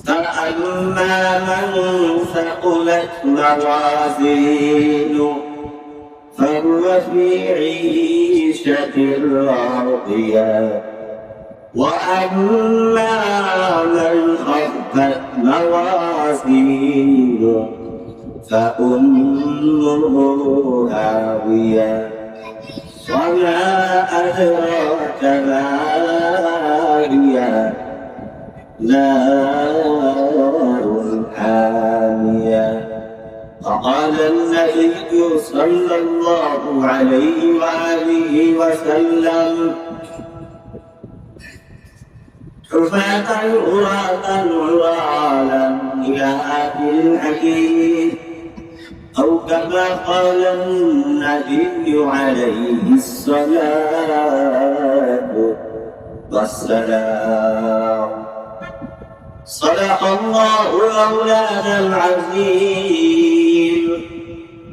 فأما من ثقلت موازينه فهو في عيشة راضية وأما من خفت موازينه فأمه هاوية وما أدراك ما هي نار حامية. فقال النبي صلى الله عليه وآله وسلم حفاة عراة عرالا إلى آخر الحديث أو كما قال النبي عليه الصلاة والسلام. صدق الله مولانا العظيم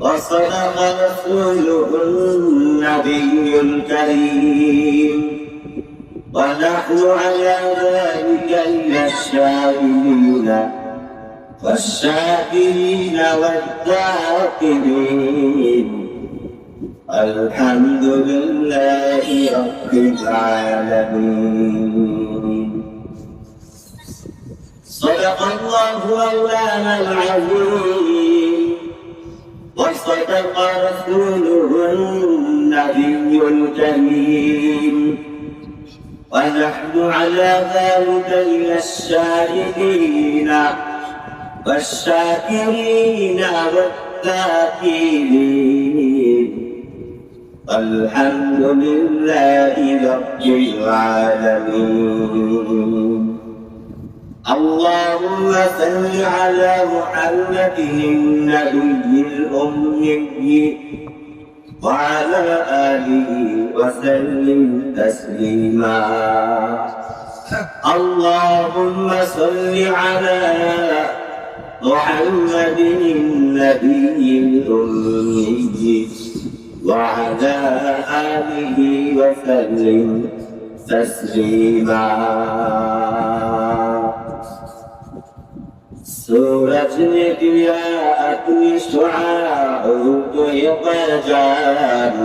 وصدق رسوله النبي الكريم ونحن على ذلك من الشاهدين والشاكرين والذاكرين. الحمد لله رب العالمين. صدق الله مولانا العظيم وصدق رسوله النبي الكريم ونحن على ذلك من الشاهدين والشاكرين والذاكرين. الحمد لله رب العالمين. اللهم صل على محمد النبي الأمي وعلى آله وسلم تسليما. اللهم صل على محمد النبي الأمي وعلى آله وسلم تسليما. سورة الإقلاء شعاع يقجان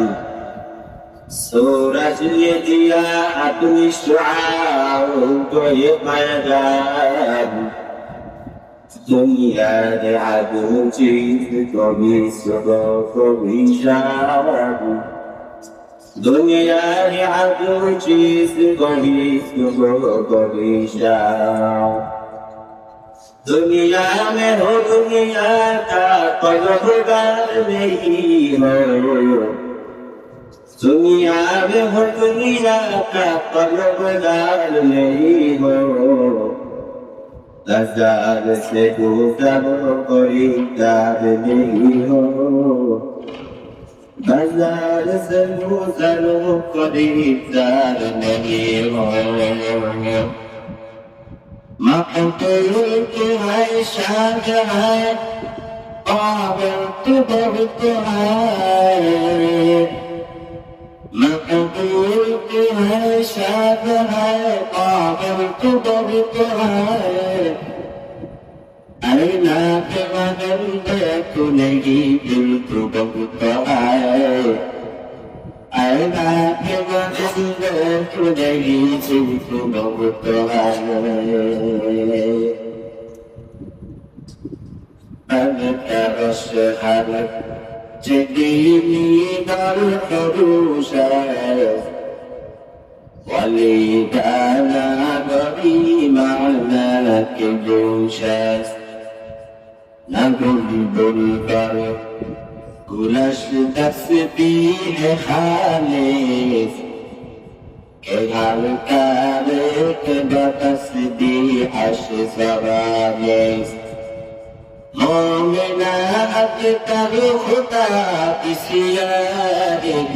سورة الإقلاء شعاع يقجان دنيا لعبوتي كبي سبق بشار دنيا لعبوتي كبي سبق بشار. दुनिया में हो दुनिया का तलबगार नहीं हो दुनिया में हो दुनिया का तलबगार नहीं हो बाजार से गुजर खरीदार नहीं हो बाजार से गुजर खरीदार नहीं हो मकबूल है शाद है काबिल तो बहुत है मकबूल है शाद है काबिल तो बहुत है अल्लाह के बगल देखो नहीं दिल तो बहुत है अल्लाह के बगल देखो नहीं दिल तो बहुत है. أذكر الشهر تديني بالحروسة ولي كان بغي معناك جوشة نقول بالبر كلش تسبيح خالف كذلك عليك بتسبيح الشسرانيس مومنا أكتر خطا بسياده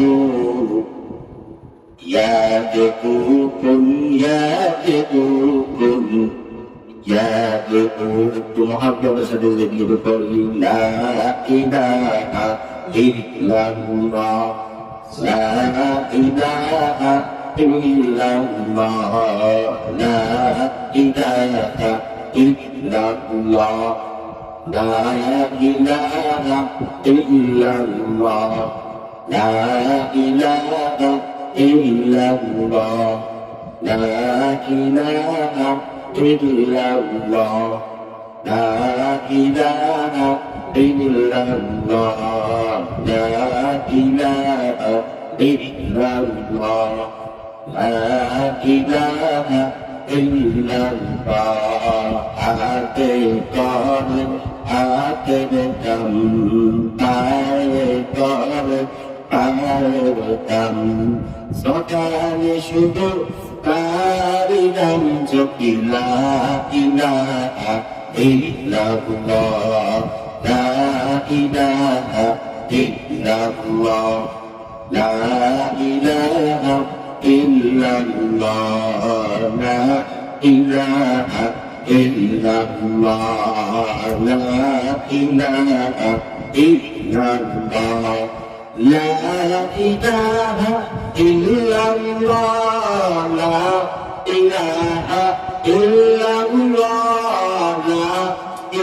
يادكوكم محمد رسول الله بقول لا إله إلا الله لا إله إلا الله لا إله illallah, la ilaha illallah, la ilaha illallah, la ilaha illallah, la ilaha illallah, la ilaha illallah, la ilaha illallah. Ate karim, ate kam, ate karim, ate kam. Sokane shudu karidam jokila ilaha illallah, la ilaha illallah, la ilaha illallah, la ilaha illallah, la ilaha illallah, la ilaha illallah, la ilaha illallah, la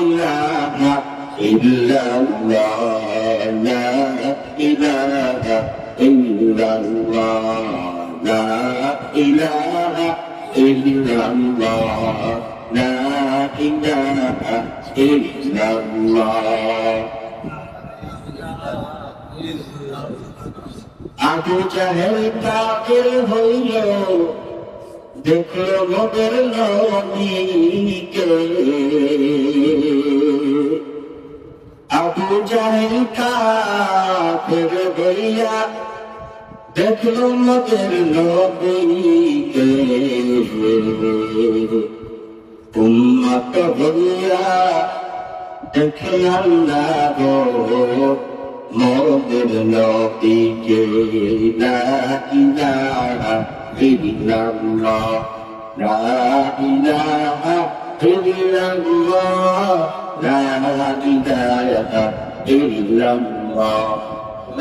ilaha illallah, la ilaha illallah, la ilaha illallah, la ilaha illallah. Abu জাহেল কাফির হইল, দেখলো মোদের নবীকে। আবু জাহেল কাফির হইয়া দেখলো মোদের নবীকে। উম্মত হইয়া দেখলাম না গো মোদের নবীকে। লা ইলাহা ইল্লাল্লাহ, লা ইলাহা ইল্লাল্লাহ, লা ইলাহা ইল্লাল্লাহ,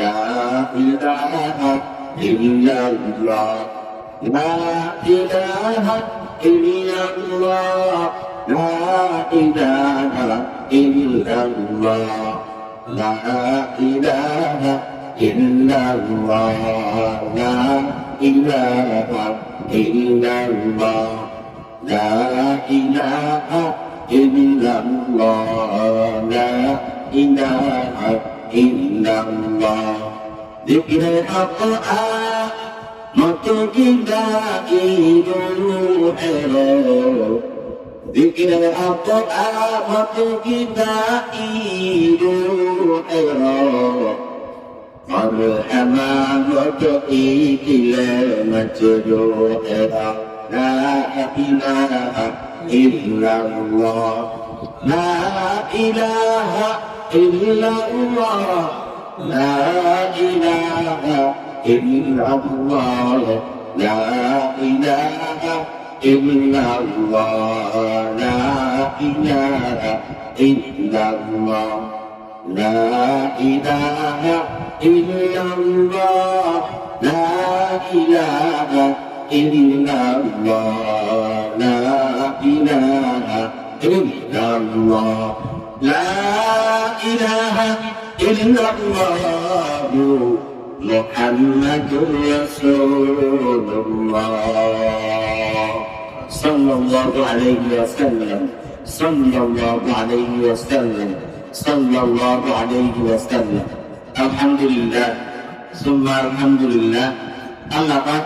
লা ইলাহা ইল্লাল্লাহ, লা ইলাহা illallah, la ilaha illallah, la ilaha illallah, la ilaha illallah, la ilaha illallah, la ilaha illallah. Zikre Al-Qur'an মতো কিনা কি রুহেরো, দিকের আল্লাহ মতো কিনা কি রুহেরো, মারহামা মতো ইকিলে মজরুহেরা। লা ইলাহা ইল্লাল্লাহ, লা ইলাহা ইল্লাল্লাহ, লা ইলাহা illallah, la ilaha illallah, la ilaha illallah, la ilaha illallah, la ilaha illallah, la ilaha illallah, la ilaha illallah. Muhammadur Rasulullah sallallahu alaihi wasallam, sallallahu alaihi wasallam, sallallahu alaihi wasallam. Alhamdulillah, summa alhamdulillah. Allah পাক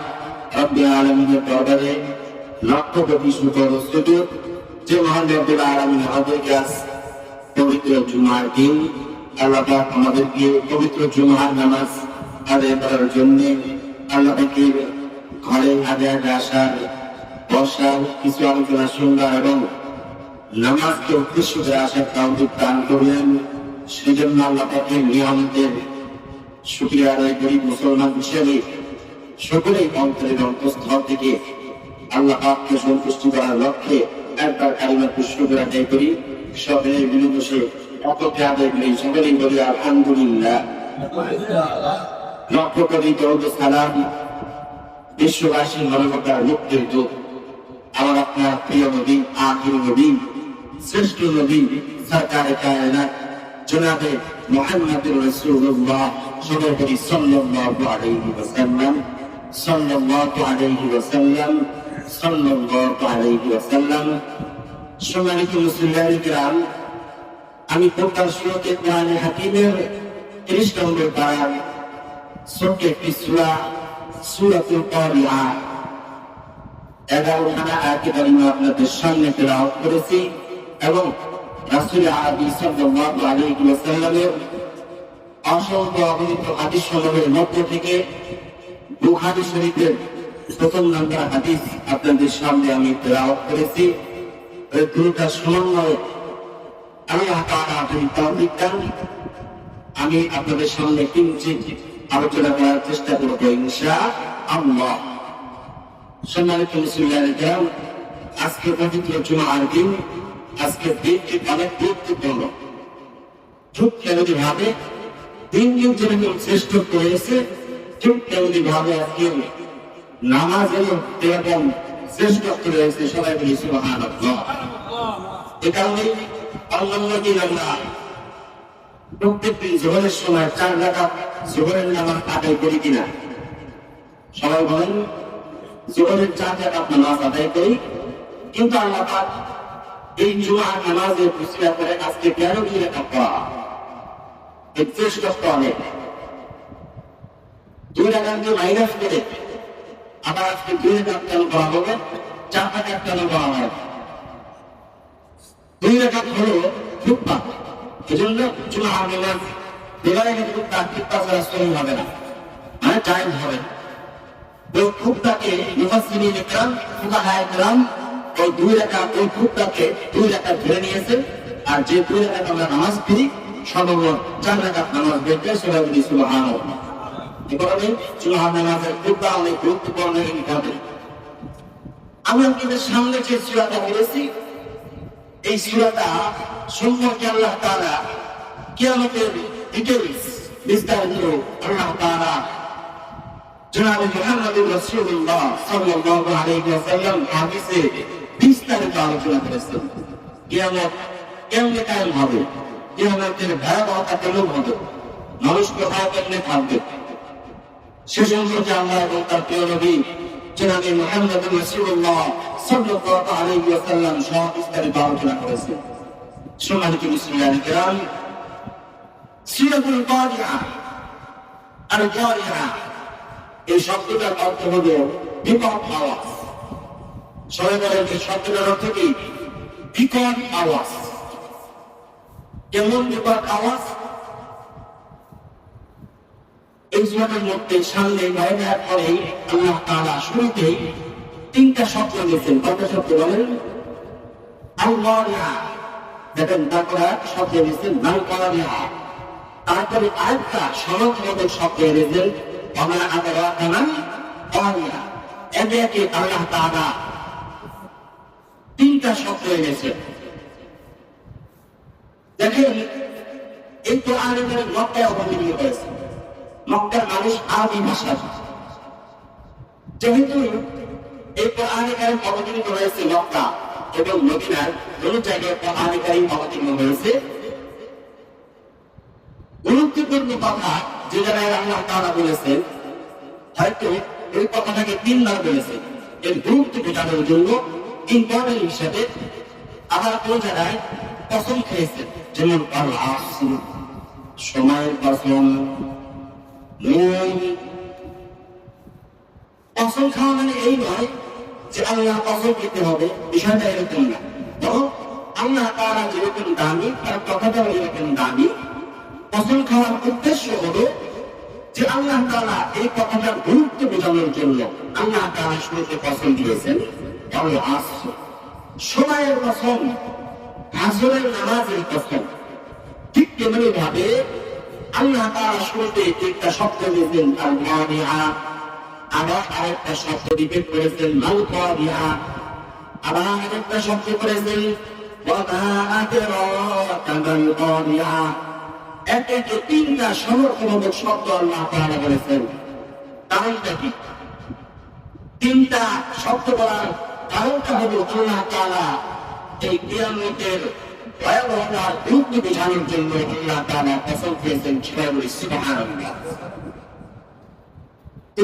রব্বুল আলামিনের দরবারে লক্ষ কোটি শুকর ও সুজুদ যে মহান রব্বুল আলামিন আমাদেরকে আজ পবিত্র জুমার দিন আল্লাহ পাক আমাদেরকে পবিত্র জুমার নামাজ আদায় করার জন্য আল্লাহ পাকের ঘরে আগে আগে আসার, বসার, কিছু আলোচনা শোনার এবং নামাজকে উদ্দেশ্য করে আসার তৌফিক দান করলেন। সেজন্য আল্লাহ পাকের নিয়ামতের শুকরিয়া আদায় করি। মুসলমান হিসেবে সকলেই অন্তরের অন্তঃস্থল থেকে আল্লাহ পাককে সন্তুষ্টি করার লক্ষ্যে একবার কালিমাতুর শুকর আদায় করি। সকলের মিলে বসে অপকে আদায় করি, সকলেই বলি আলহামদুলিল্লাহ। লক্ষ কোটি দরুদ সালাম বিশ্ববাসীর মানবতার মুক্তির দূত আমার আপনার প্রিয় নবী, আখির নবী শ্রেষ্ঠ নবী সরকারে কায়নাত জনাবে মুহাম্মদুর রাসূলুল্লাহ সাল্লাল্লাহু আলাইহি ওয়াসাল্লাম সাল্লাল্লাহু আলাইহি ওয়াসাল্লাম সাল্লাল্লাহু আলাইহি ওয়াসাল্লাম। সম্মানিত মুসলিম কিরাম, আমি পড়তাম সূরা কোরআনুল হাকীমের 30 নম্বর পারা ছোট্ট একটি সূরা সূরাতুল কারিয়া 11খানা আয়াত কারিমা আপনাদের সামনে তেলাওয়াত করেছি এবং রাসূল আরবি সাল্লাল্লাহু আলাইহি ওয়াসাল্লামের অসংখ্য অগণিত হাদিস সমূহের মধ্য থেকে বুখারী শরীফের প্রথম নম্বর হাদিস আপনাদের সামনে আমি তেলাওয়াত করেছি। এই দুটো সমন্বয়ে আল্লাহ তাআলা যদি তৌফিক দেন আমি আপনাদের সামনে কিঞ্চিত আলোচনা করার চেষ্টা করব ইনশাআল্লাহ। সম্মানিত মুসলিম, আজকে পবিত্র জুমার দিন, আজকে দিনটি অনেক গুরুত্বপূর্ণ। ঠিক তেমনি ভাবে দিন যেরকম শ্রেষ্ঠত্ব রয়েছে, ঠিক তেমনি ভাবে আজকে নামাজেরও এরকম শ্রেষ্ঠত্ব রয়েছে। সবাই বলি সুবহানাল্লাহ। এ কারণে অন্যান্য দিন আমরা প্রত্যেকদিন জোহরের সময় 4 রাকাত জোহরের নামাজ আদায় করি কিনা? সবাই বলেন জোহরের 4 রাকাত নামাজ আদায় করি, কিন্তু আল্লাহ পাক এই জুমার নামাজের উসিলা করে আজকে 13 রাকাত পড়া এর শ্রেষ্ঠত্ব অনেক। 2 রাকাতকে মাইনাস করে আবার আজকে 2 রাকাত কেন করা হবে, 4 রাকাত কেন করা হবে? 2 রাকাত হলো খুতবা, এজন্য জুমার নামাজ দেওয়ার আগে খুতবা ছাড়া সহি হবে না, মানে জায়েজ হবে। ওই খুতবাকে মুফাসসিরিন ইকরাম ফুকাহায়ে ইকরাম ওই 2 রাকাত ওই খুতবাকে 2 রাকাত ধরে নিয়েছে। আর যে 2 রাকাত আমরা নামাজ পড়ি সর্বমোট 4 রাকাত নামাজ পড়তে সবাই বলি সুবহানাল্লাহ। এই কারণে জুমার নামাজের খুতবা অনেক গুরুত্বপূর্ণ ইম্পর্টেন্ট। আমরা আপনাদের সামনে যে সূরাটা পড়েছি এই সূরাটা সম্পর্কে আল্লাহ তাআলা কিয়ামতের ডিটেইলস বিস্তারিত আল্লাহ তাআলা জনাবে মুহাম্মদুর রাসূলুল্লাহ সাল্লাল্লাহু আলাইহি ওয়াসাল্লাম হাদিসে বিস্তারিত আলোচনা করেছেন। কিয়ামত কেমনে কায়েম হবে, কিয়ামতের ভয়াবহতা কেমন হবে, মানুষ কোথায় কেমনে থাকবে, সে সম্পর্কে আল্লাহ এবং তার প্রিয় নবী জনাবে মুহাম্মদুর রাসূলুল্লাহ সাল্লাল্লাহু আলাইহি ওয়াসাল্লাম বিস্তারিত আলোচনা করেছেন। সম্মানিত মুসলিম কিরাম, সূরাতুল কারিয়া আল কারিয়া এই শব্দটার অর্থ হলো বিকট আওয়াজ। সবাই বলেন এই শব্দটার অর্থ কি? বিকট আওয়াজ। কেমন বিকট আওয়াজ? এই সূরার মধ্যে সামনে 9 আয়াত পরে আল্লাহ তাআলা শুরুতেই 3টা শব্দ দিয়েছেন। কয়টা শব্দ বলেন? আল-কারিয়া, দেখেন তারপরে শব্দ দিয়েছেন আল-কারিয়া, তারপরে আরেকটা সমার্থক শব্দ দিয়েছেন ওমা আদরাকা মাল কারিয়া। একে একে আল্লাহ তাআলা 3টা শব্দ এনেছেন। দেখেন এই কোরআনের মক্কায় অবতীর্ণ হয়েছে। মক্কার মানুষ আরবি ভাষা, যেহেতু এই কোরআনে কারীম অবতীর্ণ হয়েছে মক্কা এবং মদিনার দুই জায়গায় কোরআনে কারীম অবতীর্ণ হয়েছে। গুরুত্বপূর্ণ কথা যে জায়গায় আল্লাহ তাআলা বলেছেন, হয়তো এই কথাটাকে 3বার বলেছেন এর গুরুত্ব বোঝানোর জন্য ইম্পর্টেন্ট হিসেবে। আবার কোন জায়গায় কসম খেয়েছেন, যেমন আল্লাহ সময়ের কসম। কসম খাওয়া মানে এই নয় যে আল্লাহ কসম খেতে হবে, বিষয়টা এরকম না। বরং আল্লাহ তাআলা যেরকম দামি তার কথাটাও এরকম দামি। কসম খাওয়ার উদ্দেশ্য হলো যে আল্লাহ তাআলা এই কথাটার গুরুত্ব বোঝানোর জন্য আল্লাহ তাআলা শুরুতে কসম দিয়েছেন সময়ের কসম, আসরের নামাজের কসম। ঠিক তেমনি ভাবে আল্লাহ তাআলা শুরুতে একটা শব্দ দিয়েছেন আল-কারিয়া, আবার আরেকটা শব্দ রিপিট করেছেন আল-কারিয়া, আবার আরেকটা শব্দ করেছেন ওয়া মা আদরাকা মাল কারিয়া। একে 3টা সমর্থক শব্দ আল্লাহ তাআলা বলেছেন। কারণটা কি? 3টা শব্দ বলার কারণটা হলো আল্লাহ তাআলা এই কিয়ামতের ভয়াবহতার গুরুত্ব বোঝানোর জন্য আল্লাহ তাআলা কসম খেয়েছেন, সেটা বলি সুবহানাল্লাহ।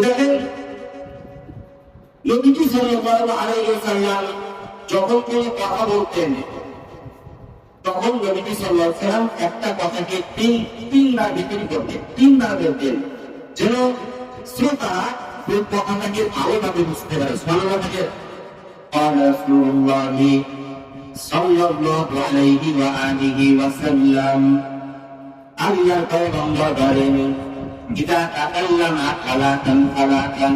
দেখেন নবীজি সাল্লাল্লাহু আলাইহি ওয়াসাল্লাম যখন কোনো কথা বলতেন, তখন নবীজি সাল্লাল্লাহু আলাইহি ওয়াসাল্লাম একটা কথাকে তিনবার রিপিট করতেন, তিনবার বলতেন, যেন শ্রোতা ওই কথাটাকে ভালোভাবে বুঝতে পারে। সুবহানাল্লাহ। রাসূলুল্লাহি সাল্লাল্লাহু আলাইহি ওয়া আলিহি ওয়াসাল্লাম, আল্লাহর পয়গম্বর বলেন, ইদা তাকাল্লামা ফালাতান।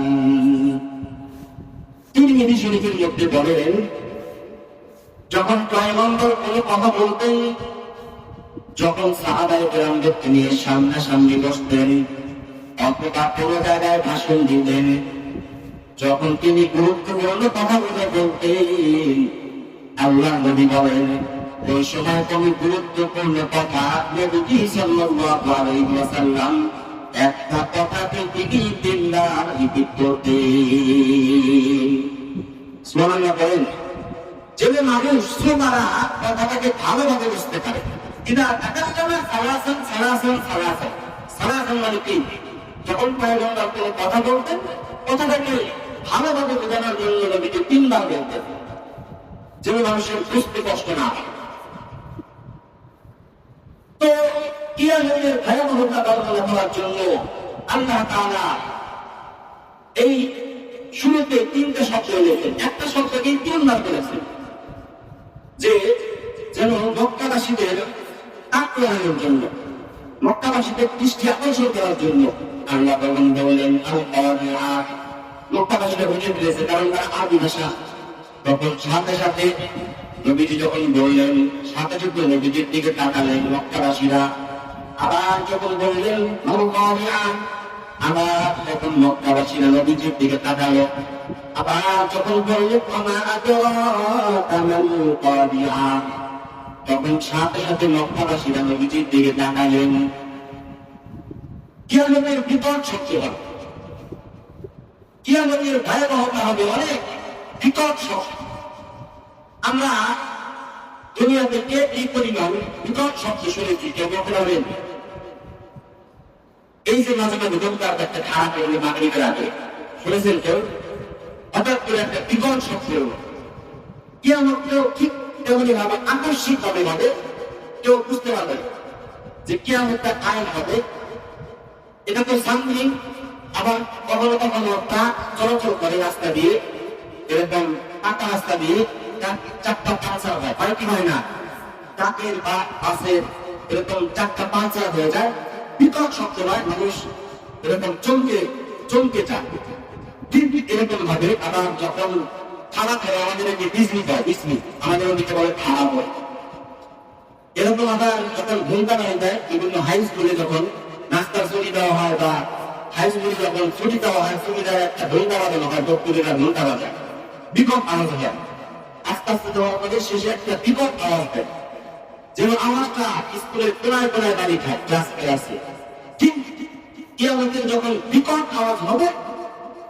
তিরমিজি শরীফের মধ্যে বলেন, যখন পয়গম্বর কোনো কথা বলতেন, যখন সাহাবায়ে কেরামদেরকে নিয়ে সামনাসামনি বসতেন অথবা কোনো জায়গায় ভাষণ দিতেন, যখন তিনি গুরুত্বপূর্ণ কথা বলতেন, আল্লাহ নবী বলেন, ওই সময় তুমি গুরুত্বপূর্ণ কথা নবীজি সাল্লাল্লাহু আলাইহি ওয়াসাল্লাম একটা কথাকে তিনি তিনবার রিপিট করতেন। সুবহানাল্লাহ বলেন, যেন মানুষ শ্রোতারা কথাটাকে ভালোভাবে বুঝতে পারে। ইদা তাকাল্লামা সালাসান সালাসান সালাসান, সালাসান মানে কি? যখন পয়গম্বর কোনো কথা বলতেন, কথাটাকে ভালোভাবে বোঝানোর জন্য নবীজি তিনবার বলতেন, যেন মানুষের বুঝতে কষ্ট না হয়। তো কিয়ামতের ভয়াবহতা বর্ণনা করার জন্য আল্লাহ তাআলা এই শুরুতে তিনটা শব্দ এনেছেন, একটা শব্দকে তিনবার করেছেন, যে যেন মক্কাবাসীদের আক্রমণের জন্য, মক্কাবাসীদের দৃষ্টি আকর্ষণ করার জন্য আল্লাহ বললেন আল কারিআ। মক্কাবাসীরা বুঝে ফেলেছে, কারণ তারা আরবি ভাষা। তখন সাথে সাথে নবীজি যখন বললেন, সাথে সাথে নবীজির দিকে তাকালেন মক্কাবাসীরা। আবার যখন বললেন আল কারিআ, আবার যখন মক্কাবাসীরা নবীজির দিকে তাকালো। আবার যখন বললেন ওমা আদরাকা মাল কারিআ, তখন সাথে সাথে মক্কাবাসীরা নবীজির দিকে তাকালেন। কিয়ামতের বিপদ সত্যি হবে, কিয়ামতের ভয়াবহতা হবে অনেক বিকট শব্দ। আমরা দুনিয়া থেকে এই পরিমাণ বিকট শব্দ শুনেছি, কেউ বলতে পারবেন? এই যে মাঝে মাঝে দমকার একটা খারাপ হলে মাগরিবের আগে শুনেছেন কেউ? হঠাৎ করে একটা বিকট শব্দ, কিয়ামতকেও ঠিক তেমনি ভাবে আকস্মিক ভাবে কেউ বুঝতে পারবে যে কিয়ামতটা কায়েম হবে। এটা তো সামথিং। আবার কখনো কখনো ট্রাক চলাচল করে রাস্তা দিয়ে, এরকম পাকা রাস্তা দিয়ে চারটা পাঁচা হয়, হয় কি হয় না? ট্রাকের বা বাসের এরকম চারটা পাঁচা হয়ে যায়, বিকট শব্দ হয়, মানুষ এরকম চমকে যায়। ঠিক এরকম ভাবে আবার যখন খারাপ হয়, আমাদের বিজলি হয়, বিজলি আমাদের ওদিকে বলে খারাপ হয়। এরকম আবার যখন ঘুমটা নিয়ে দেয়, বিভিন্ন হাই স্কুলে যখন নাস্তার ছুটি দেওয়া হয় বা হাই স্কুলে যখন ছুটি দেওয়া হয়, ছুটি দেওয়ার একটা ঘন্টা বাজানো হয়, ডক্টরেরা ঘন্টা বাজায়, বিকট আওয়াজ হয়। আস্তে আস্তে দেওয়ার পরে শেষে একটা বিকট আওয়াজ দেয়, যেন আওয়াজটা স্কুলের কোনায় কোনায় দাঁড়িয়ে খায়, ক্লাসে। ঠিক কিয়ামতের যখন বিকট আওয়াজ হবে,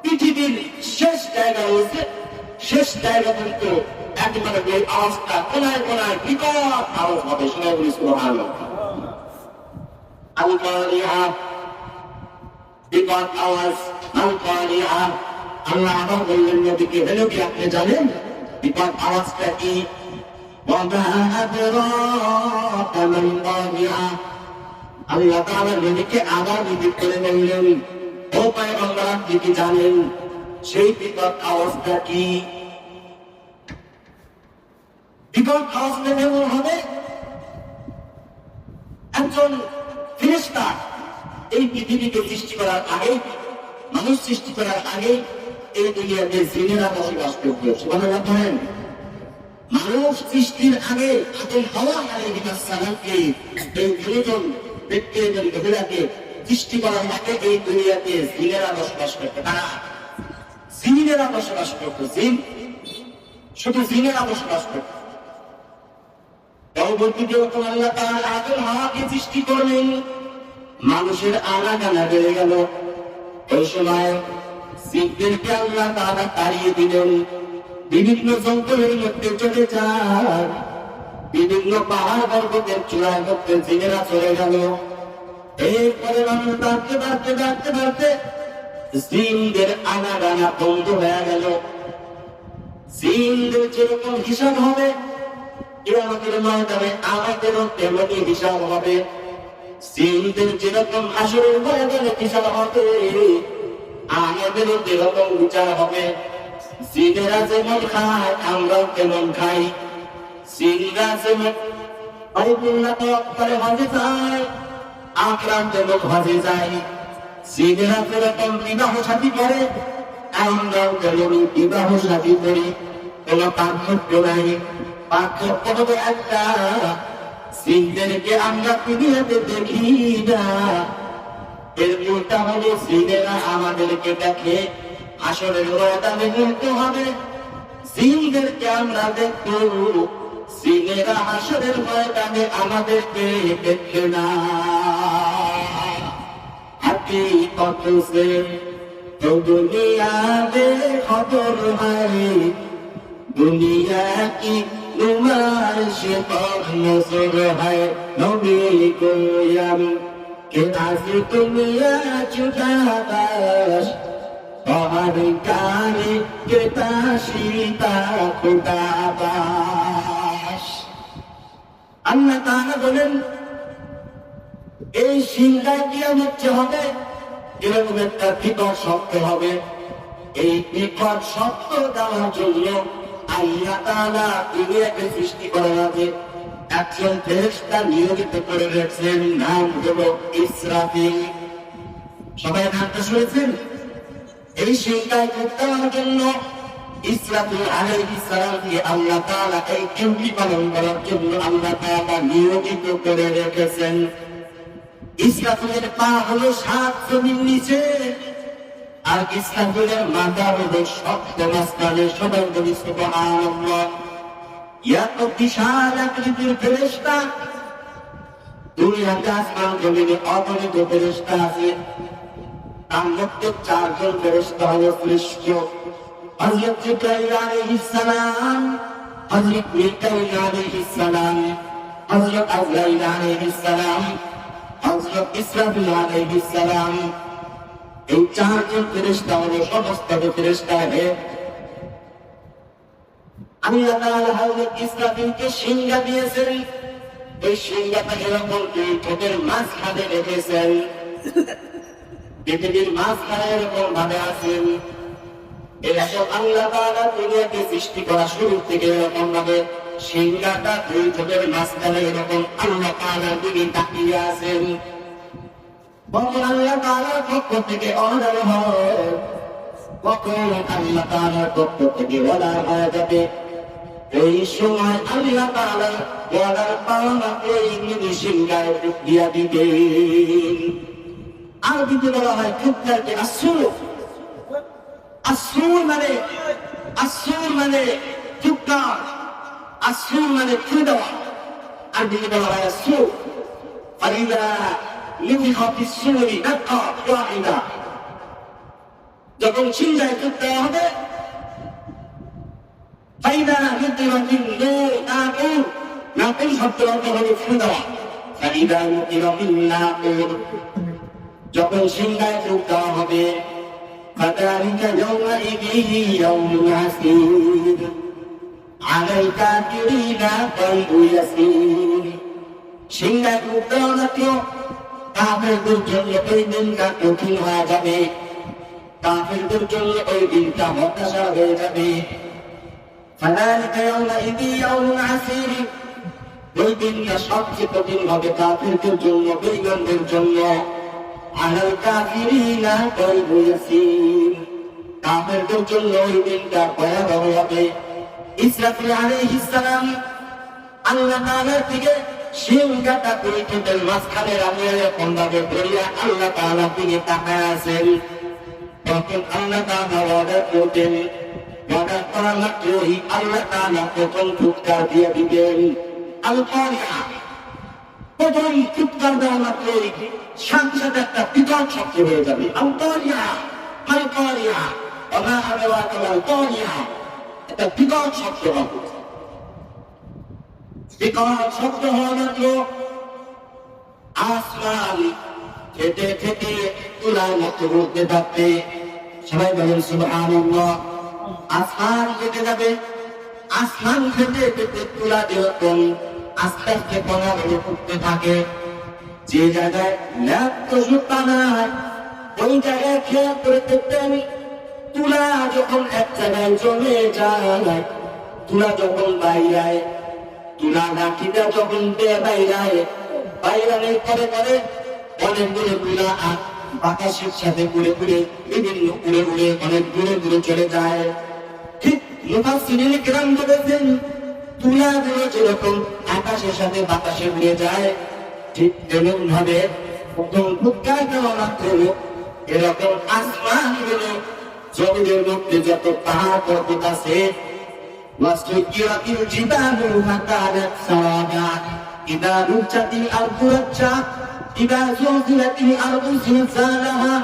পৃথিবীর শেষ জায়গা রয়েছে, শেষ জায়গা পর্যন্ত একেবারে ওই আওয়াজটা কোনায় কোনায় বিকট আওয়াজ হবে। সবাই বলি সুবহানাল্লাহ। আল কারিআ, বিকট আওয়াজ, আল কারিআ। আল্লাহ আবার বললেন নবীকে, হলো কি আপনি জানেন বিকট আওয়াজটা কি? ওয়ামা আদরাকা মাল কারিআ। আল্লাহ তাআলা নবীকে আবার রিপিট করে বললেন, ও পয়গম্বর আপনি কি জানেন সেই বিকট আওয়াজটা কি? বিকট আওয়াজটা কেমন হবে? একজন ফেরেশতা এই পৃথিবীকে সৃষ্টি করার আগে, মানুষ সৃষ্টি করার আগে এই দুনিয়াতে জিনেরা বসবাস করত। সুবহানাল্লাহ বলেন। মানুষ সৃষ্টির আগে আদম হাওয়া আলাইহিস সালামকে, এই দুইজন ব্যক্তি এবং মহিলাকে সৃষ্টি করার আগে এই দুনিয়াতে জিনেরা বসবাস করত। তারা জিনেরা বসবাস করত, জিন, শুধু জিনেরা বসবাস করত। পরবর্তীতে যখন আল্লাহ তাআলা আদম হাওয়াকে সৃষ্টি করলেন, মানুষের আনাগানা বেড়ে গেল। ওই সময় জিনদেরকে আল্লাহ তাআলা তাড়িয়ে দিলেন। বিভিন্ন জঙ্গলের মধ্যে চলে যায়, বিভিন্ন পাহাড় পর্বতের চূড়ায় মধ্যে জিনেরা চলে গেল। এরপরে মানুষ বাড়তে বাড়তে বাড়তে বাড়তে জিনদের আনাগানা বন্ধ হয়ে গেল। জিনদের যেরকম হিসাব হবে কিয়ামতের ময়দানে আমাদেরও তেমনি হিসাব হবে। জিনদের যেরকম হাসরের ময়দানে হিসাব হবে আমাদেরও যেরকম বিচার হবে। জিনেরা যেমন খায় আমরাও তেমন খাই। জিনরা যেমন করে হজে যায় আমরা তেমন হজে যাই। জিনেরা যেরকম বিবাহ সাথী করে আমরাও তেমনি বিবাহ সাথী করি। কোন পার্থক্য নাই। পার্থক্য হবে একটা, জিনদেরকে আমরা দুনিয়াতে দেখি না, এর উল্টা হলে জিনেরা আমাদেরকে দেখে। আসরের ময়দানে বলতে হবে জিনদেরকে আমরা দেখবো, জিনেরা আসরের ময়দানে আমাদেরকে দেখে না। হাকিকত সে তো দুনিয়া মে খবর হয়, দুনিয়া কি নুমাইশ पर नजर है। नबी को यम के आज़ दुनिया जुदाबाश, बाहर काने के ताशीता खुदाबाश। আল্লাহ তাআলা বলেন এই সিংহা কিয়ামত হবে এরকম একটা বিকট শব্দ হবে। এই বিকট শব্দ দেওয়ার জন্য আল্লাহ তাআলা দুনিয়াকে সৃষ্টি করার আগে একজন ফেরেশতা নিয়োজিত করে রেখেছেন, নাম হলো ইসরাফিল। সবাই নামটা শুনেছেন? এই সিংহায় দেওয়ার জন্য ইসরাফিল আলাইহিস সালামকে আল্লাহ তাআলা এই ডিউটি পালন করার জন্য আল্লাহ তাআলা নিয়োজিত করে রেখেছেন। ইসরাফিলের পা হলো 7 জমির নিচে, আর ইসরাফিলের মাথা হলো 7 মাঝখানে। সবাই বলি সুবহানাল্লাহ। এত বিশাল আকৃতির ফেরেশতা দুনিয়াতে আসমান জমিনে অগণিত ফেরেশতা আছে। তার মধ্যে 4 জন ফেরেশতা হলো শ্রেষ্ঠ। হযরত জিবরাইল আলাইহিস সালাম, হযরত মিকাইল আলাইহিস সালাম, হযরত আজরাইল আলাইহিস সালাম, হযরত ইসরাফিল আলাইহিস সালাম। এই 4 জন ফেরেশতা হলো সমস্ত ফেরেশতা। আল্লাহ তাআলা হযরত ইসরাফিলকে সিংহা দিয়েছেন। এই সিংহাটা এরকম ঠোঁটের মাঝখানে রেখেছেন, পৃথিবীর মাঝখানে এরকম ভাবে আছেন। এরকম আল্লাহ তাআলা দুনিয়াকে সৃষ্টি করা শুরু থেকে এরকম ভাবে সিংহাটা 2 ঠোঁটের মাঝখানে এরকম আল্লাহ তাআলার দিকে তাকিয়ে আছেন। কখন আল্লাহ তাআলার পক্ষ থেকে অর্ডার হয়, কখন আল্লাহ তাআলার পক্ষ থেকে অর্ডার হয়ে যাবে। এই সময় আল্লাহ তাআলা অর্ডার পাওয়া মাত্রই সিংহায় ঢুক দিয়া দিবেন। আরবিতে বলা হয় ফুৎকারকে আসুর। আসুর মানে ফুৎকার, আসুর মানে ফু দেওয়া। আরবিতে বলা হয় আসুর। ফাইদা লিফিখা ফিস-সূরি নাফখা ওয়াহিদা, যখন সিংহায় ফুৎ দেওয়া হবে ফাইদা লিফিখা ফিন-নূর নাকুর, নাকুর শব্দের অর্থ হলো ফু দেওয়া। ফাইদা লিফিখা ফিন-নাকুর, যখন সিংহায় ফুৎ দেওয়া হবে ফাযালিকা ইয়াওমাইযিন ইয়াওমুন আসীর আলাল কাফিরিনা গায়রু ইয়াসীর। সিংহায় ফুৎ দেওয়া মাত্র কাফেরদের জন্য ওই দিনটা কঠিন হয়ে যাবে, কাফেরদের জন্য ওই দিনটা হতাশা হয়ে যাবে। ফাযালিকা ইয়াওমাইযিন ইয়াওমুন আসীর, ওই দিনটা সবচেয়ে কঠিন হবে কাফেরদের জন্য, বেঈমানদের জন্য। আলাল কাফিরিনা গায়রু ইয়াসীর, কাফেরদের জন্য ওই দিনটা ভয়াবহ হবে। ইসরাফিল আলাইহিস সালাম আল্লাহ তাআলার থেকে সিংহাটা 2 ঠোঁটের মাঝখানে রাখিয়ে এরকম ভাবে ধরিয়া আল্লাহ তাআলার দিকে তাকায় আছেন। তখন আল্লাহ তাআলা অর্ডার করতেন, অর্ডার করা মাত্রই আল্লাহ তাআলা প্রথম ফুৎকার দিয়ে দিবেন আল-কারিয়া। প্রথম ফুৎকার দেওয়া মাত্রই সাথে সাথে একটা বিকট শব্দ হয়ে যাবে, আল-কারিয়া আল-কারিয়া ওয়া মা আদরাকা মাল-কারিয়া। একটা বিকট শব্দ হবে। বিকট শব্দ হওয়া মাত্র আসমান ফেটে ফেটে তুলার মতো উঠতে থাকবে। সবাই বলেন সুবহানাল্লাহ। আসমান ফেটে যাবে, আসমান ফেটে ফেটে তুলা যেরকম আস্তে আস্তে কণা হয়ে উঠতে থাকে। যে জায়গায় নাই ওই জায়গায় খেয়াল করে দেখতেন, তুলা যখন এক জায়গায় জমে যায়, তুলা যখন বাইরায়, তুলা লাঠিটা যখন বাইরায়, বাইরানোর পরে পরে অনেকগুলো তুলা বাতাসের সাথে ঘুরে ঘুরে বিভিন্ন উড়ে উড়ে অনেক দূরে দূরে চলে যায়। ঠিক মুফাসসিরিন কিরাম বলেছেন, তুলাগুলো যেরকম আকাশের সাথে বাতাসে উড়ে যায়, ঠিক তেমন ভাবে প্রথম ফুৎকার দেওয়া মাত্র এরকম আসমানগুলো জমিনের মধ্যে যত পাহাড় পর্বত আছে, ওয়াসুকিরাতিল জিবালু ফাকানাত সাওয়াদা ইযা রুজ্জাতিল আরদু রাজ্জা ইযা যুলজিলাতিল আরদু জিলজালাহা,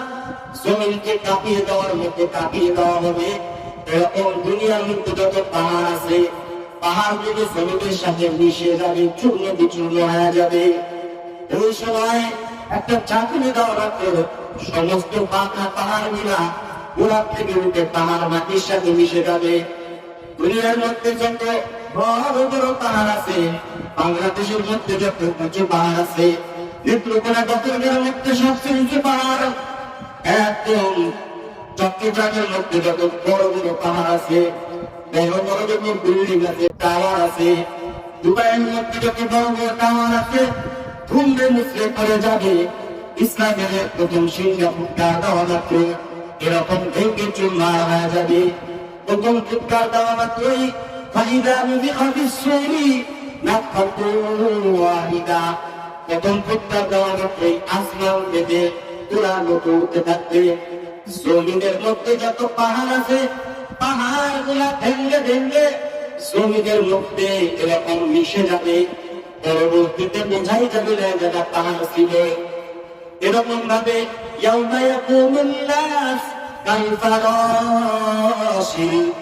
জমিনকে কাঁপিয়ে দেওয়ার মতো কাঁপিয়ে দেওয়া হবে। এরকম দুনিয়ার মধ্যে যত পাহাড় আছে, পাহাড়গুলো জমিনের সাথে মিশে যাবে, চূর্ণ বিচূর্ণ হয়ে যাবে। ওই সময় একটা চাকরি দেওয়া রাখলো, সমস্ত পাকা পাহাড় গুলা গোড়া থেকে উঠে পাহাড় মাটির সাথে মিশে যাবে। দুনিয়ার মধ্যে যত বড় বড় পাহাড় আছে, বাংলাদেশের মধ্যে যত উঁচু পাহাড় আছে, নেত্রকোনা দখলের মধ্যে সবচেয়ে উঁচু পাহাড়, একদম চট্টগ্রামের মধ্যে যত বড় বড় পাহাড় আছে, বড় বড় যত বিল্ডিং আছে, টাওয়ার আছে, দুবাইয়ের মধ্যে যত বড় বড় টাওয়ার আছে, ধুমবে মুসলে করে যাবে। ইসলামের প্রথম সিঙ্গাপুরটা দেওয়া মাত্র এরকম ভেঙে চুরমার হয়ে যাবে। প্রথম ফুৎকার দেওয়া মাত্রই ফাইদা নুফিখা ফিস-সূরি নাফখাতুন ওয়াহিদা, প্রথম ফুৎকার দেওয়া মাত্রই আসমান থেকে তুলার মতো উঠতে থাকবে। জমিনের মধ্যে যত পাহাড় আছে, পাহাড় গুলা ভেঙে ভেঙে জমিনের মধ্যে এরকম মিশে যাবে। পরবর্তীতে বোঝাই যাবে যারা পাহাড় ছিল। এরকম ভাবে ইয়াউমা ইয়াকুমুন নাস কালফারাশিল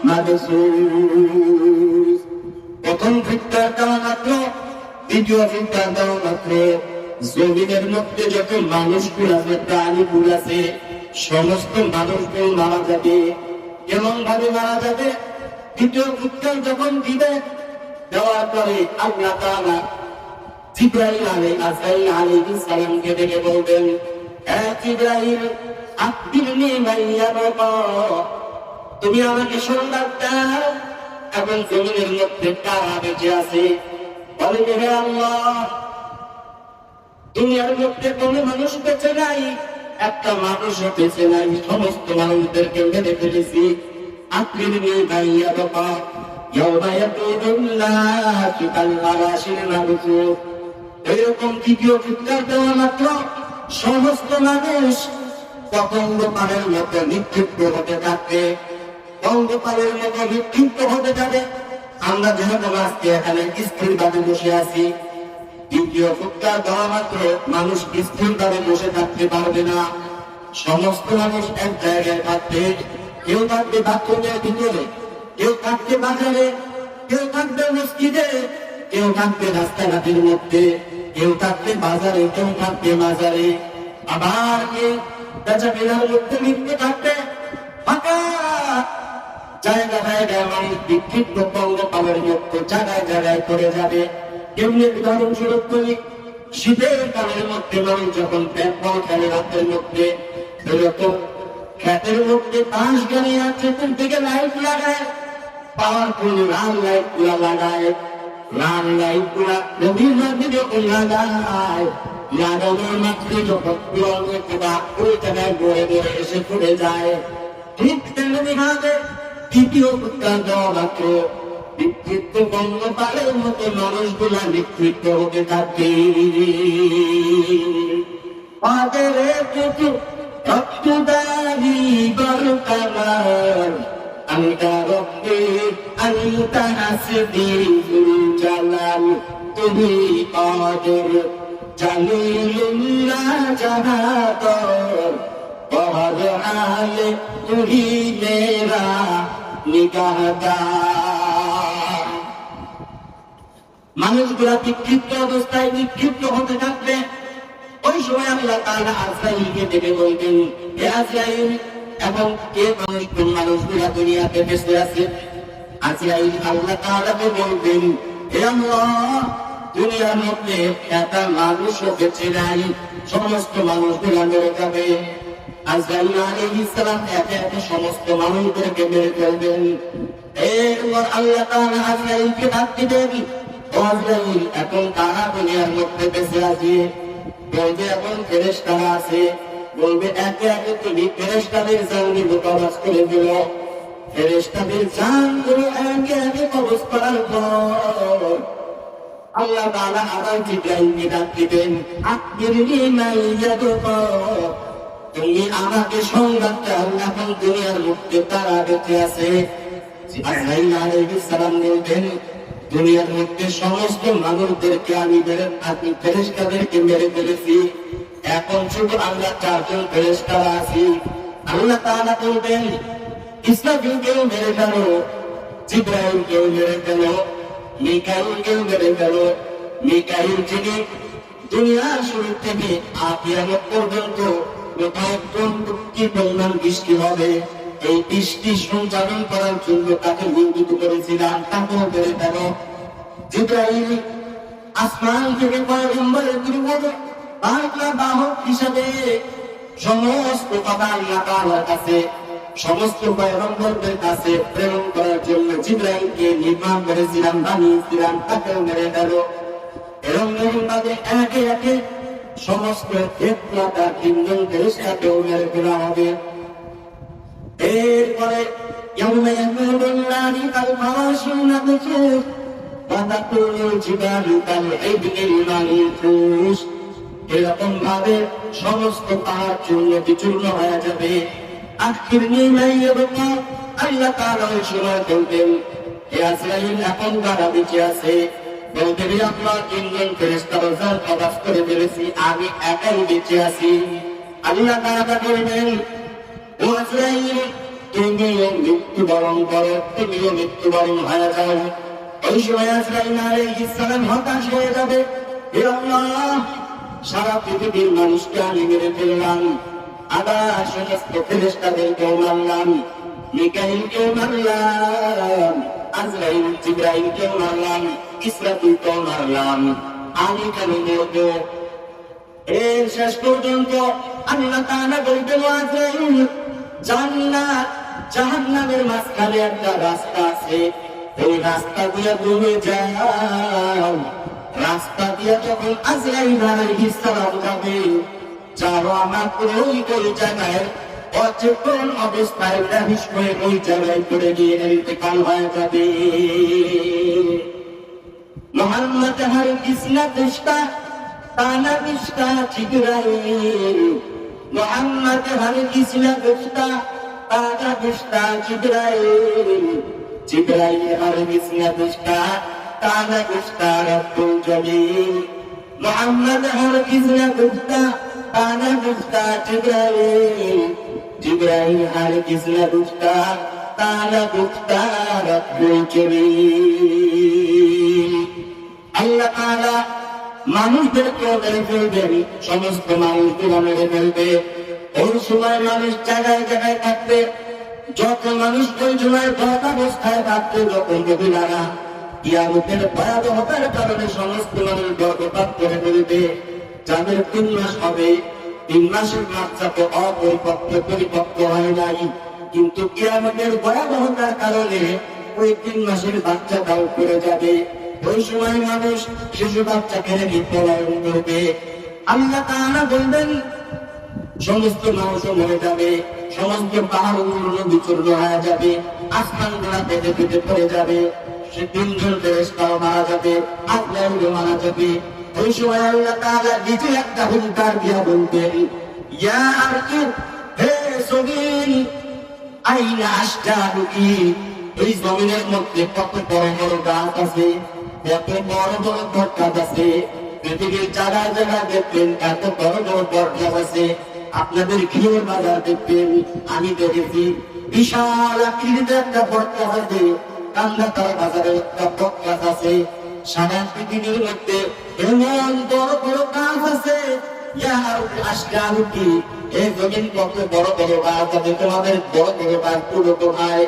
মাবসুস, প্রথম ফুৎকার দেওয়া মাত্র, দ্বিতীয় ফুৎকার দেওয়া মাত্র জমিনের মধ্যে যত মানুষগুলো আছে, প্রাণীগুলো আছে, সমস্ত মানুষগুলো মারা যাবে। কেমন ভাবে মারা যাবে? দ্বিতীয় ফুৎকার যখন দিবে, দেওয়ার পরে আল্লাহ তাআলা জিবরাইল আলাইহিস সালামকে ডেকে বলবেন, হে জিবরাইল, আখবিরনি মাইয়া বাবা, তুমি আমাকে সংবাদ দাও এখন জমিনের মধ্যে কারা বেঁচে আছে। বলে, হে আল্লাহ, দুনিয়ার মধ্যে কোনো মানুষ বেঁচে নাই, একটা মানুষও বেঁচে নাই, সমস্ত মানুষদেরকে মেরে ফেলেছি। আখবিরনি মাইয়া বাবা ইয়াউমা ইয়াকুমুন নাসু কালফারাশিল মাবসুস, এরকম তৃতীয় ফুৎকার দেওয়া মাত্র সমস্ত মানুষ পতঙ্গপালের মতো নিক্ষিপ্ত হতে থাকবে, পতঙ্গপালের মতো নিক্ষিপ্ত হতে যাবে। আমরা যেরকম আজকে এখানে স্থিরভাবে বসে আছি, তৃতীয় ফুৎকার দেওয়া মাত্র মানুষ স্থিরভাবে বসে থাকতে পারবে না। সমস্ত মানুষ এক জায়গায় থাকবে, কেউ থাকবে বাথরুমের ভিতরে, কেউ থাকবে বাজারে, কেউ থাকবে মসজিদে, কেউ থাকবে রাস্তাঘাটের মধ্যে, কেউ থাকবে বাজারে, কেউ থাকবে বাজারে, আবার কেউ বেচাকেনার মধ্যে লিপ্ত থাকবে। ফাঁকা জায়গা জায়গায় মানুষ বিক্ষিপ্ত পঙ্গপালের মধ্যে জায়গায় জায়গায় করে যাবে। কেমনি উদাহরণস্বরূপ করি, শীতের কালের মধ্যে মানুষ যখন ব্যাটবল খেলে রাতের মধ্যে, এরকম ক্ষেতের মধ্যে বাঁশ গাড়ি আছে, থেকে লাইট লাগায়, পাওয়ারফুল লাল লাইট গুলা লাগায়, লাল লাইট গুলা গভীর রাতে যখন লাগায়, লাগানোর মাত্র যখন ওই জায়গায় গড়ে গড়ে এসে পড়ে যায়। ঠিক তেমনি ভাবে তৃতীয় ফুৎকার দেওয়া মাত্র বিক্ষিপ্ত পঙ্গপালের মতো মানুষগুলা বিক্ষিপ্ত হতে থাকে। পাদেরে কুতু রক্তদারি বরকরার, আনতা রব্বি আনতা হাসবি যুল জালাল, তুমি কাদের জালিলুল্লাহ জাহাদর, বহর হাল তুহি মেরা নিগাহদার। মানুষগুলা বিক্ষিপ্ত অবস্থায় বিক্ষিপ্ত হতে থাকবে। ওই সময় আল্লাহ তাআলা আজরাইলকে ডেকে বলবেন, হে আজরাইল, এবং কে মানুষগুলা দুনিয়াতে বেঁচে আছে? আজরাইল আল্লাহ তাআলাকে বলবেন, হে আল্লাহ, দুনিয়ার মধ্যে একটা মানুষও বেঁচে নাই, সমস্ত মানুষগুলা মরে যাবে। আজরাইল আলাইহিস সালাম একে একে সমস্ত মানুষদেরকে মেরে ফেলবেন। এরপর আল্লাহ তাআলা আজরাইলকে ডাক দিবেন, ও আজরাইল, এখন কারা দুনিয়ার মধ্যে বেঁচে আছে? বলবে এখন ফেরেশতারা আছে। বলবে একে একে তুমি ফেরেশতাদের জানগুলো কবজ করে দিল। ফেরেশতাদের জানগুলো একে একে কবজ করার পর আল্লাহ তাআলা আবার জিবরাইলকে ডাক দিবেন, আখবিরনি মা ইয়াদুকা, তুমি আমাকে সংবাদ দাও এখন দুনিয়ার মধ্যে তারা বেঁচে আছে। আজরাইল আলাইহিস সালাম বলবেন, দুনিয়ার মধ্যে সমস্ত মানুষদেরকে আমি ফেরেশতাদেরকে মেরে ফেলেছি, এখন শুধু আমরা চারজন ফেরেশতা আছি। আল্লাহ তাআলা বলবেন, ইসরাফিলকেও মেরে ফেলো, জিবরাইলকেও মেরে ফেলো, মিকাইলকেও মেরে ফেলো। মিকাইল যিনি দুনিয়ার শুরু থেকে কিয়ামত পর্যন্ত কোথাও কি পরিমাণ বৃষ্টি হবে এই বৃষ্টি সঞ্চালন করার জন্য তাকে নিয়োজিত করেছিলাম, তাকেও মেরে ফেলো। জিবরাইল আসমান থেকে পয়গম্বরের বিরুদ্ধে বাহক হিসাবে সমস্ত কথা আল্লাহ তাআলার কাছে, সমস্ত পয়গম্বরদের কাছে প্রেরণ করার জন্য জিবরাইলকে নির্মাণ করেছিলাম, বানিয়েছিলাম, তাকেও মেরে ফেলো। এরকম ভাবে একে একে সমস্ত দেবতা তিনজন ফেরেশতাকেও মেরে ফেলা হবে। এরপরে ইয়াউমা ইয়াকুলুন নারী কাল ফারাশিন নাবসুর ওয়া তাকুলুল জিবালু কাল ইবনিল মানফুস, এরকম ভাবে সমস্ত পাহাড় চূর্ণ বিচূর্ণ হয়ে যাবে। আখবিরনি মা ইয়াবকা, আল্লাহ তাআলা ওই সময় বলবেন, হে আজরাইল, এখন কারা বেঁচে আছে? বলবেন, আপনার তিনজন ফেরেশতা রোজার কবজ করে ফেলেছি, আমি একাই বেঁচে আছি। আল্লাহ তাআলা বলবেন, ও আজরাইল, তুমিও মৃত্যুবরণ করো, তুমিও মৃত্যুবরণ হয়ে যাও। ওই সময় আজরাইল আলাইহিস সালাম হতাশ হয়ে যাবে, হে আল্লাহ, সারা পৃথিবীর মানুষকে আমি মেরে ফেললাম, আবার সমস্ত ফেরেশতাদেরকেও মারলাম, মিকাইলকেও মারলাম, আজরাইল জিবরাইলকেও মারলাম, ইসরাফিলকেও মারলাম, আমি কেন মরব? এর শেষ পর্যন্ত আল্লাহ তাআলা বলবেন, আজরাইল, জান্নাত জাহান্নামের মাঝখানে একটা রাস্তা আছে, ওই রাস্তা দিয়ে তুমি যাও। রাস্তা দিয়ে যখন আজরাইল আলাইহিস সালাম যাবে, যাওয়া মাত্র ওই জায়গায় অচেতন অবস্থায় দাবিশ হয়ে ওই জায়গায় পড়ে গিয়ে ইন্তেকাল হয়ে যাবে। মুহাম্মদ হারগিজ না দুষ্টা, তানা দুষ্টা জিবরাইল, মুহাম্মদ হারগিজ না দুষ্টা, তানা দুষ্টা জিবরাইল, জিবরাইল হারগিজ না দুষ্টা, তানা দুষ্টা রব্বুল জলিল, মুহাম্মদ হারগিজ না দুষ্টা, তানা দুষ্টা জিবরাইল, জিবরাইল হারগিজ না দুষ্টা, তানা দুষ্টা রব্বুল জলিল। আল্লাহ তাআলা মানুষদেরকেও মেরে ফেলবেন, সমস্ত মানুষগুলো মেরে ফেলবে। ওই সময় মানুষ জায়গায় জায়গায় থাকবে, যত মানুষ ওই সময় বদ অবস্থায় থাকবে, যখন মহিলারা কিয়ামতের ভয়াবহতার কারণে সমস্ত মানুষ গর্ভপাত করে ফেলবে। যাদের 3 মাস হবে, 3 মাসের বাচ্চা তো অপরিপক্ক পরিপক্ক হয় নাই, কিন্তু কিয়ামতের ভয়াবহতার কারণে ওই 3 মাসের বাচ্চাটাও করে যাবে। ওই সময় মানুষ শিশু বাচ্চাকে মৃত্যুবরণ করবে। আল্লাহ তাআলা বলবেন, সমস্ত মানুষ মরে যাবে, সমস্ত পাহাড়গুলো বিচূর্ণ হয়ে যাবে, আসমানগুলা পেটে পেটে পড়ে যাবে, সে 3 জন ফেরেশতাও মারা যাবে, আজরাইলও মারা যাবে। ওই সময় আল্লাহ তাআলা নিজে একটা হুঙ্কার দিয়া বলতেন, ইয়া আরকি, হে জমিন, আইনা আশজারুকি, এই জমিনের মধ্যে কত বড় বড় গাছ আছে, কত বড় বড় বটগাছ আছে, পৃথিবীর জায়গায় জায়গায় দেখবেন এত বড় বড় বটগাছ আছে। আপনাদের ঘিরের বাজার দেখবেন, আমি দেখেছি বিশাল আকৃতির একটা বটগাছ আছে, কান্দাতার বাজারে একটা বটগাছ আছে, সারা পৃথিবীর মধ্যে এমন বড় বড় গাছ আছে, এই জমিন কত বড় বড় গাছ আছে, তোমাদের বড় বড় গাছ পুরো কোথায়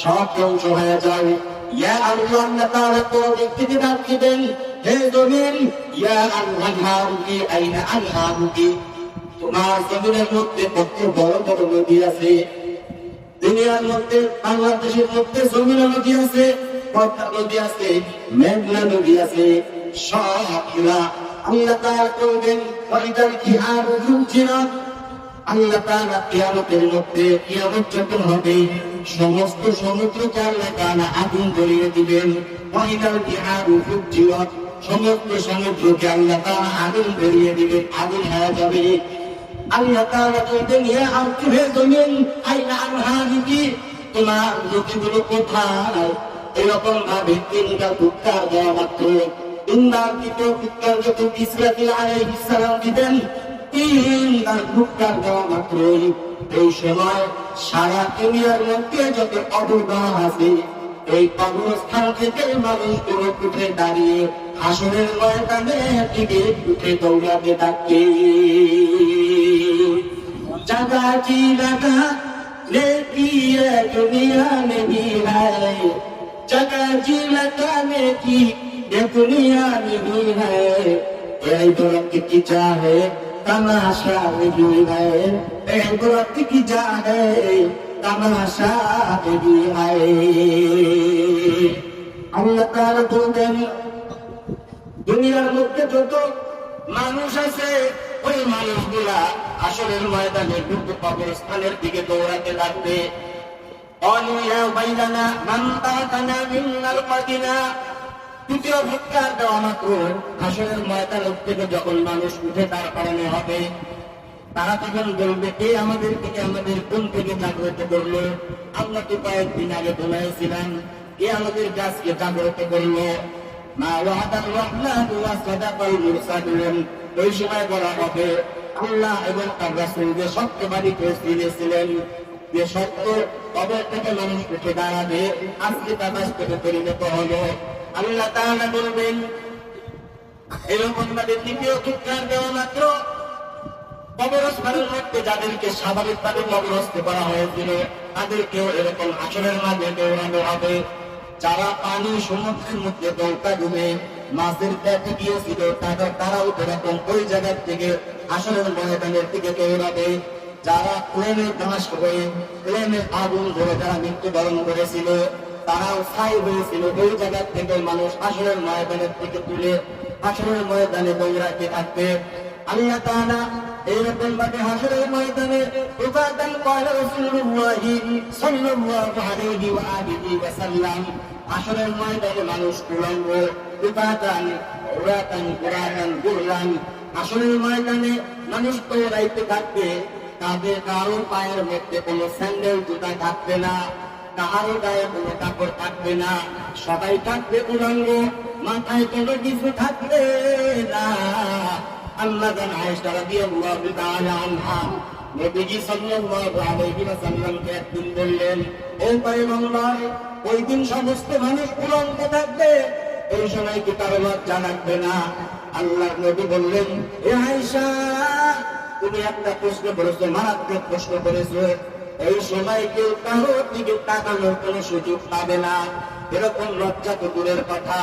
সব ধ্বংস হয়ে যায়। ইয়া আল্লাহ তাআলা তো দেখতে রাখবেন, হে জমিন ইয়া আনহারুকি আইনা আনহারুকি, তোমার জমিনের মধ্যে কত বড় বড় নদী আছে, দুনিয়ার মধ্যে বাংলাদেশের মধ্যে যমুনা নদী আছে, পদ্মা নদী আছে, মেঘনা নদী আছে, সবগুলা আল্লাহ তাআলা করবেন ওইটার কি আর রুচির। আল্লাহ তাআলা কিয়ামতের মধ্যে কিয়ামত যখন হবে সমস্ত সমুদ্রকে আল্লাহ তাআলা আগুন জ্বলিয়ে দিবেন। ওইটার কি আর রুচির, সমস্ত সমুদ্রকে আল্লাহ তাআলা আগুন জ্বলিয়ে দিবেন, আগুন হয়ে যাবে। আল্লাহ তাআলা বলতেন ইয়া আরদু হে জমিন আইনা আনহারুকি, তোমার নদীগুলো কোথায়? এরকম ভাবে তিনটা ফুৎকার দেওয়া মাত্র, তিনবার দ্বিতীয় ফুৎকার যখন ইসরাফিল আলাইহিস সালাম দিবেন, তিনবার ফুৎকার দেওয়া মাত্রই এই সময় সারা দুনিয়ার মধ্যে যত কবরস্থান আছে এই কবরস্থান থেকে মানুষগুলো উঠে দাঁড়িয়ে হাসরের ময়দানে দিকে উঠে দৌড়াতে থাকে। जगह की लगा लेती है दुनिया नहीं है, जगह की लगाने की ये दुनिया नहीं है, ये दुनिया की चाहे तमाशा नहीं है, ये दुनिया की चाहे तमाशा नहीं है। अल्लाह ताला बोलतेन दुनियार मध्य যত মানুষ আছে ওই মানুষগুলা হাসরের ময়দানে দ্রুত কবরস্থানের দিকে দৌড়াতে লাগবে। তৃতীয় ফুৎকার দেওয়া মাত্র হাসরের ময়দান থেকে যখন মানুষ উঠে দাঁড় করানো হবে, তারা তখন বলবে কে আমাদের থেকে আমাদের কোন থেকে জাগ্রত করলো? আমরা তো কয়েকদিন আগে বলেছিলাম, কে আমাদের গাছকে জাগ্রত করলো? মা ওয়াদার রহমান ওয়া সাদাকাল মুরসালুন। ওই সময় বলা হবে আল্লাহ এবং তার রাসূল যে সত্যবাদী করেছিলেন, যে সত্য কবর থেকে মানুষ উঠে দাঁড়াবে, আজকে তা বাস্তবে পরিণত হলো। আল্লাহ তাআলা বলবেন এরকম ভাবে তৃতীয় ফুৎকার দেওয়া মাত্র কবরস্থানের মধ্যে যাদেরকে স্বাভাবিকভাবে কবরস্থ করা হয়েছিল তাদেরকেও এরকম হাসরের মাঝে দৌড়ানো হবে। যারা পানি সমুদ্রের মধ্যে নৌকা ডুবে মাছের পেটে গিয়েছিল তারাও এরকম ওই জায়গার থেকে হাসরের ময়দানের দিকে দৌড়াবে। যারা প্লেনে ধ্বংস হয়ে প্লেনের আগুন ধরে যারা মৃত্যুবরণ করেছিল তারাও ছাই হয়েছিল, ওই জায়গার থেকে মানুষ হাসরের ময়দানের দিকে তুলে হাসরের ময়দানে দৌড়াতে থাকবে। আল্লাহ তাআলা এরকম ভাবে হাসরের ময়দানে উপাদান করা রাসূলুল্লাহ সাল্লাল্লাহু আলাইহি ওয়া আলিহি ওয়াসাল্লাম হাসরের ময়দানে মানুষ উলঙ্গ উপাদান উরাতান কুরআন গুরলান হাসরের ময়দানে মানুষ দৌড়াইতে থাকবে। তাদের কারো পায়ের মধ্যে কোনো স্যান্ডেল জুতা থাকবে না, কারো গায়ে কোনো কাপড় থাকবে না, সবাই থাকবে উলঙ্গ, মাথায় কোনো কিছু থাকবে না। আল্লাহ আয়েশা রাদিয়াল্লাহু তাআলা আনহা নবীজি সাল্লাল্লাহু আলাইহি ওয়াসাল্লামকে একদিন বললেন, ও পয়গম্বর, ওই দিন সমস্ত মানুষ উলঙ্গ থাকবে, এই সময় কি কারো লজ্জা লাগবে না? আল্লাহর নবী বললেন, হে আয়েশা, তুমি একটা প্রশ্ন করেছো, মারাত্মক প্রশ্ন করেছো। এই সময় কেউ কারোর দিকে তাকানোর কোনো সুযোগ পাবে না। এরকম লজ্জা তো দূরের কথা,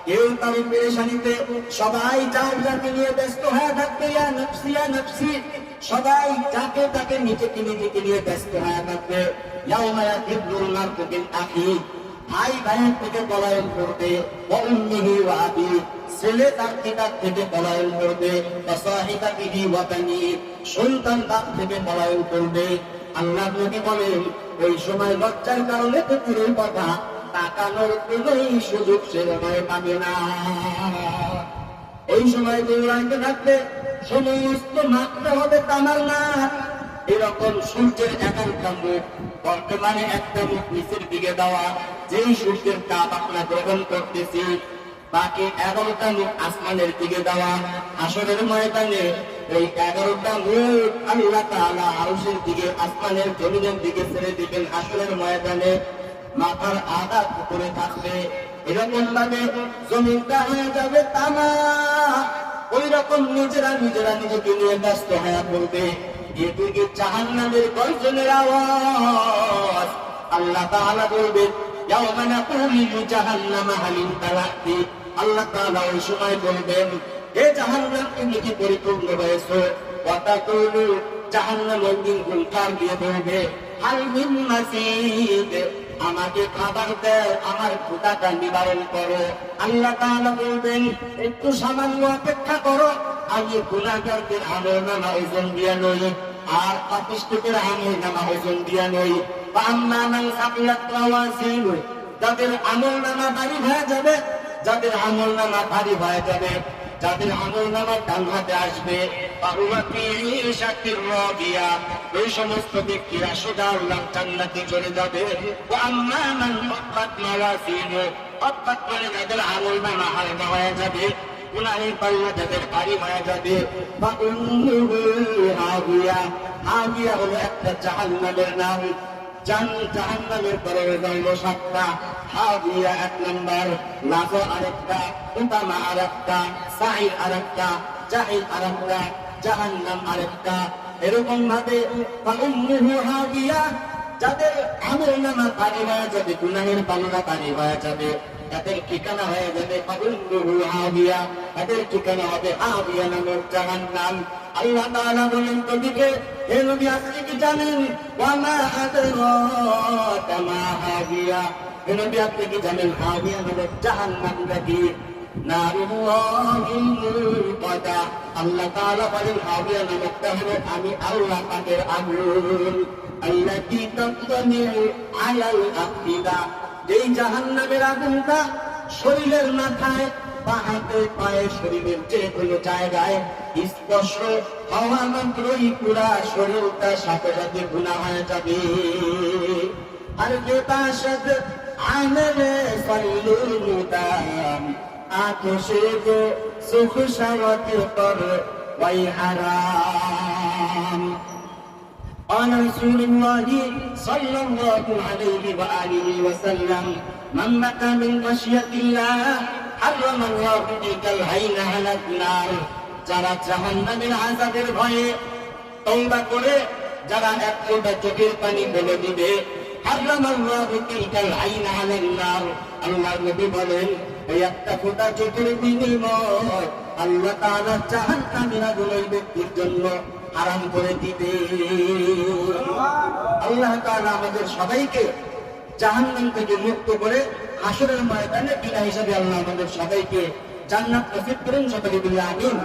কেউ কারো পেরেশানিতে সবাই যার যাকে নিয়ে ব্যস্ত হয়ে থাকবে, ইয়া নফসি ইয়া নফসি, সবাই যাকে তাকে নিজেকে নিয়ে ব্যস্ত হয়ে থাকবে। ইয়াউমা ইয়াফিরুল মার'উ মিন আখি, ভাই ভাইয়ের থেকে পলায়ন করবে, ওয়া উম্মিহি ওয়া আবি, ছেলে তার পিতার থেকে পলায়ন করবে, ওয়া সাহিবাতিহি ওয়া বানি, সন্তান তার থেকে পলায়ন করবে। আল্লাহ নবী বলেন ওই সময় লজ্জার কারণে তো দূরের কথা, তাকানোর কোনোই সুযোগ সে সময় পাবে না। ওই সময় দৌড়াইতে থাকবে, সমস্ত মাত্রা হবে তামার না। এরকম সূর্যের 11টা মুখ, বর্তমানে একটা মুখ নিচের দিকে দেওয়া, যেই সূর্যের তাপ আমরা গ্রহণ করতেছি, বাকি 11টা মুখ আসমানের দিকে দেওয়া। হাসরের ময়দানে এই 11টা মুখ আল্লাহ তাআলা আরশের দিকে, আসমানের জমিনের দিকে ছেড়ে দিবেন। হাসরের ময়দানে মাথার আঘাত করে থাকবে, এরকম ভাবে জমিনটা হয়ে যাবে তামা। ওই রকম নিজেরা নিজেকে নিয়ে ব্যস্ত হয়ে পড়বে। এদিকে জাহান্নামের গর্জনের আওয়াজ। আল্লাহ তাআলা বলবেন, ইয়াওমা নাকুলু লিজাহান্নামা হাল ইমতালাতি। আল্লাহ তাআলা ওই সময় বলবেন, হে জাহান্নাম, তুমি কি পরিপূর্ণ হয়েছো? ওয়াতাকুলু, জাহান্নাম ওই দিন হুঙ্কার দিয়ে বলবে, হাল মিন মাজিদ, আমাকে খাবার দাও, আমার ক্ষুধাটা নিবারণ করো। আল্লাহ তাআলা বলবেন, একটু সামান্য অপেক্ষা করো, আমি গুনাহগারদের আমলনামা ওজন দিয়া নই, আর পাপিষ্ঠদের আমলনামা ওজন দিয়া নই। ফাআম্মা মান সাকিলাত মাওয়াজিনু, যাদের আমলনামা ভারী হয়ে যাবে, যাদের আমলনামা ভারী হয়ে যাবে, যাদের আমলনামা ডান হাতে আসবে, ওই সমস্ত ব্যক্তিরা সোজা আল্লাহর জান্নাতে চলে যাবে। আম্মা মান খাফফাত মাওয়াজিনু, খাফফাত মানে যাদের আমলনামা হালকা হয়ে যাবে, গুনাহের পাল্লা যাদের ভারী হয়ে যাবে, ফাউম্মুহু হাবিয়া। হাবিয়া হলো একটা জাহান্নামের নাম। জাহান্নামের পরে হলো 7টা। হাবিয়া 1 নাম্বার, লাযা আরেকটা, উতামা আরেকটা, সাঈর আরেকটা, জাহিম আরেকটা, জাহান্নাম আরেকটা। এরকম ভাবে ফাউম্মুহু হাবিয়া, যাদের আমলনামা ভারী হয়ে যাবে, গুনাহের পাল্লা ভারী হয়ে যাবে, তাদের ঠিকানা হয়ে যাবে ফাউম্মুহু হাবিয়া, তাদের ঠিকানা হবে হাবিয়া নামের জাহান্নাম। আল্লাহ তাআলা বলেন, নবীকে, হে নবী, আপনি কি জানেন? ওয়া মা আদরাকা মা হাবিয়া, হে নবী, আপনি কি জানেন হাবিয়া নামের জাহান্নামটা কি? নারুল্লাহিল মুকাদ্দা। আল্লাহ তাআলা বলেন, হাবিয়া নামটা হলো আমি আল্লাহ পাকের আগুন। আল্লাতী তাতমিউ আলাল আফিদা, যেই জাহান্নামের আগুনটা শরীরের মাথায়, বা হাতে পায়ে, শরীরের যে কোনো জায়গায় স্পর্শ হওয়া মাত্রই পুরা শরীরটা সাথে সাথে গুনাহ হয়ে যাবে। আর বেতাশাদ আমলে সাল্লুল মুদাম, আতশে গো সুখ শাওয়াত পর ওয়াই হারাম। قال رسول الله صلى الله عليه وآله وسلم, من بكى من خشية الله حرم الله تلك العين على النار। যারা জাহান্নামের আযাবের ভয়ে তওবা করে, যারা এক ফোঁটা চোখের পানি ফেলে দিবে, হারামাল্লাহু তিলকাল আইন আলান নার। আল্লাহর নবী বলেন, এই একটা ফোঁটা চোখের বিনিময় আল্লাহ তাআলা জাহান্নামের আগুন ওই ব্যক্তির জন্য হারাম করে দিবে। আল্লাহ তাআলা আমাদের সবাইকে জাহান্নাম থেকে মুক্ত করে হাসরের ময়দানে বিনা হিসাবে আল্লাহ আমাদের সবাইকে জান্নাত নসিব করেন। সকলে বলি আমিন।